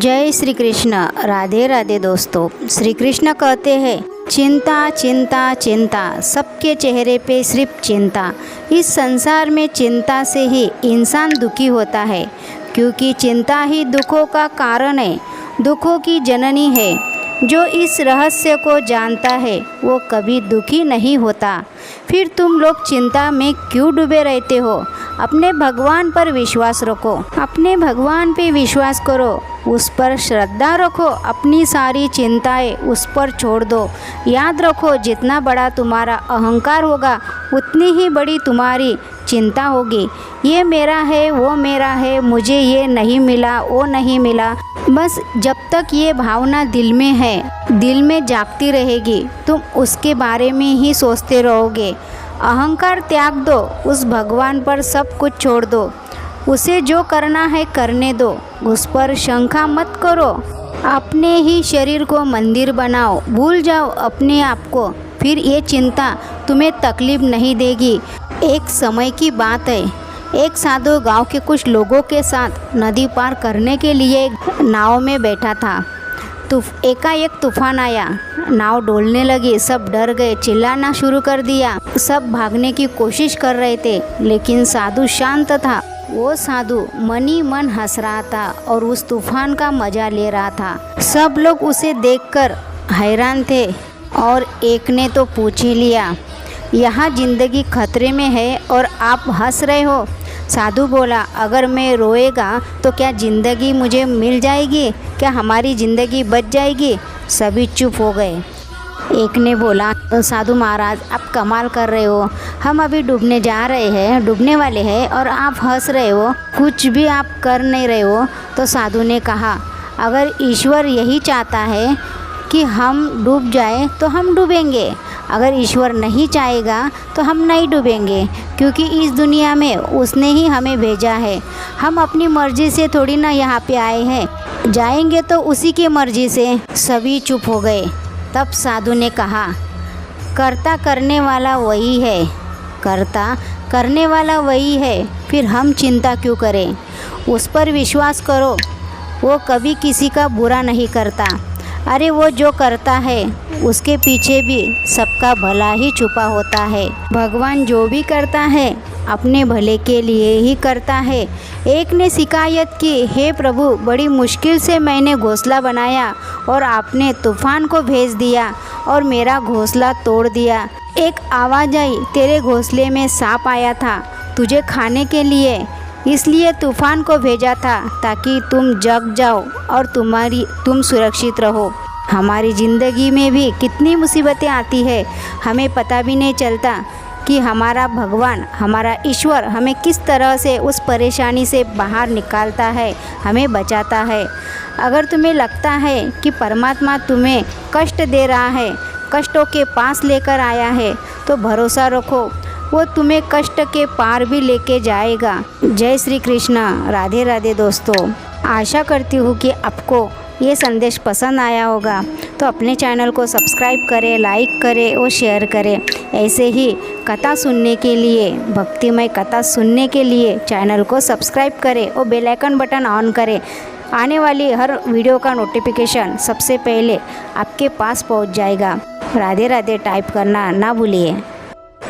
जय श्री कृष्ण। राधे राधे दोस्तों। श्री कृष्ण कहते हैं चिंता चिंता चिंता, सबके चेहरे पे सिर्फ चिंता। इस संसार में चिंता से ही इंसान दुखी होता है, क्योंकि चिंता ही दुखों का कारण है, दुखों की जननी है। जो इस रहस्य को जानता है वो कभी दुखी नहीं होता। फिर तुम लोग चिंता में क्यों डूबे रहते हो? अपने भगवान पर विश्वास रखो, अपने भगवान पे विश्वास करो, उस पर श्रद्धा रखो, अपनी सारी चिंताएं उस पर छोड़ दो। याद रखो, जितना बड़ा तुम्हारा अहंकार होगा उतनी ही बड़ी तुम्हारी चिंता होगी। ये मेरा है, वो मेरा है, मुझे ये नहीं मिला, वो नहीं मिला। बस जब तक ये भावना दिल में है, दिल में जागती रहेगी, तुम उसके बारे में ही सोचते रहोगे। अहंकार त्याग दो, उस भगवान पर सब कुछ छोड़ दो, उसे जो करना है करने दो, उस पर शंका मत करो। अपने ही शरीर को मंदिर बनाओ, भूल जाओ अपने आप को, फिर ये चिंता तुम्हें तकलीफ नहीं देगी। एक समय की बात है, एक साधु गांव के कुछ लोगों के साथ नदी पार करने के लिए नाव में बैठा था। एकाएक तूफान आया, नाव डोलने लगी, सब डर गए, चिल्लाना शुरू कर दिया। सब भागने की कोशिश कर रहे थे, लेकिन साधु शांत था। वो साधु मन ही मन हंस रहा था और उस तूफान का मजा ले रहा था। सब लोग उसे देखकर हैरान थे और एक ने तो पूछ ही लिया, यहाँ जिंदगी खतरे में है और आप हंस रहे हो? साधु बोला, अगर मैं रोएगा तो क्या ज़िंदगी मुझे मिल जाएगी? क्या हमारी ज़िंदगी बच जाएगी? सभी चुप हो गए। एक ने बोला, साधु महाराज आप कमाल कर रहे हो, हम अभी डूबने जा रहे हैं, डूबने वाले हैं और आप हंस रहे हो, कुछ भी आप कर नहीं रहे हो। तो साधु ने कहा, अगर ईश्वर यही चाहता है कि हम डूब जाए तो हम डूबेंगे, अगर ईश्वर नहीं चाहेगा तो हम नहीं डूबेंगे, क्योंकि इस दुनिया में उसने ही हमें भेजा है। हम अपनी मर्ज़ी से थोड़ी ना यहाँ पे आए हैं, जाएंगे तो उसी की मर्ज़ी से। सभी चुप हो गए। तब साधु ने कहा, कर्ता करने वाला वही है, कर्ता करने वाला वही है, फिर हम चिंता क्यों करें? उस पर विश्वास करो, वो कभी किसी का बुरा नहीं करता। अरे वो जो करता है उसके पीछे भी सबका भला ही छुपा होता है। भगवान जो भी करता है अपने भले के लिए ही करता है। एक ने शिकायत की, हे प्रभु, बड़ी मुश्किल से मैंने घोंसला बनाया और आपने तूफान को भेज दिया और मेरा घोंसला तोड़ दिया। एक आवाज़ आई, तेरे घोंसले में सांप आया था तुझे खाने के लिए, इसलिए तूफान को भेजा था ताकि तुम जग जाओ और तुम सुरक्षित रहो। हमारी ज़िंदगी में भी कितनी मुसीबतें आती है, हमें पता भी नहीं चलता कि हमारा भगवान, हमारा ईश्वर हमें किस तरह से उस परेशानी से बाहर निकालता है, हमें बचाता है। अगर तुम्हें लगता है कि परमात्मा तुम्हें कष्ट दे रहा है, कष्टों के पास लेकर आया है, तो भरोसा रखो, वो तुम्हें कष्ट के पार भी लेके जाएगा। जय श्री कृष्ण। राधे राधे दोस्तों। आशा करती हूँ कि आपको ये संदेश पसंद आया होगा, तो अपने चैनल को सब्सक्राइब करें, लाइक करें और शेयर करें। ऐसे ही कथा सुनने के लिए, भक्तिमय कथा सुनने के लिए चैनल को सब्सक्राइब करें और बेल आइकन बटन ऑन करें। आने वाली हर वीडियो का नोटिफिकेशन सबसे पहले आपके पास पहुँच जाएगा। राधे राधे टाइप करना ना भूलिए।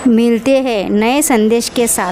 मिलते हैं नए संदेश के साथ।